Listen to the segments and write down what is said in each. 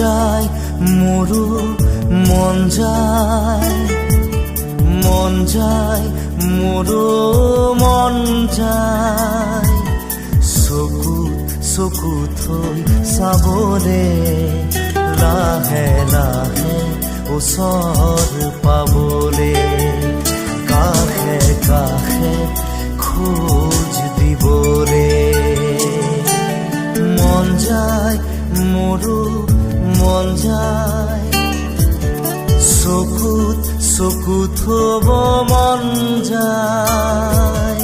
যায় মোৰো মন যায় মোৰো মন যায় চকু থৈ চাবলে লাহে লাহে ওচৰ পাবলে কাষে কাষে খোজ দিবলে মন যায় মোৰো মন যায় চকু থব মন যায়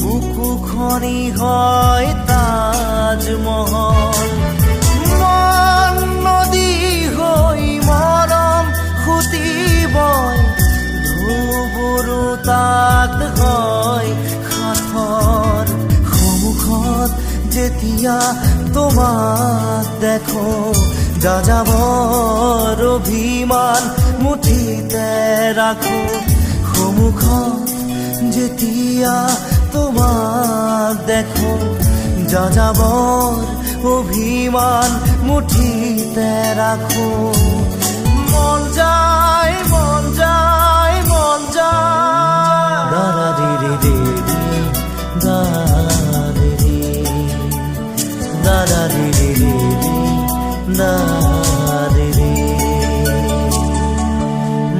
বুকুখনি হয় তাজমহল মন নদী হৈ মৰম খুটিবই ধুবুৰু তাত হয় সাথৰ সন্মুখত যেতিয়া তোমাক দেখো যাযাবৰ অভিমান মুঠিতে ৰাখো সন্মুখত যেতিয়া তোমাক দেখো যাযাবৰ অভিমান মুঠিতে ৰাখো মন যায় মন যায় মন যায় দাৰা ৰে ৰে ৰে দাৰে ৰে দাৰা ৰে ৰে ৰে দাৰে ৰে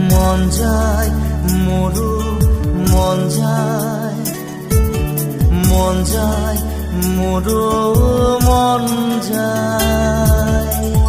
মন যায় মোৰো মন যায় মোৰো মন যায়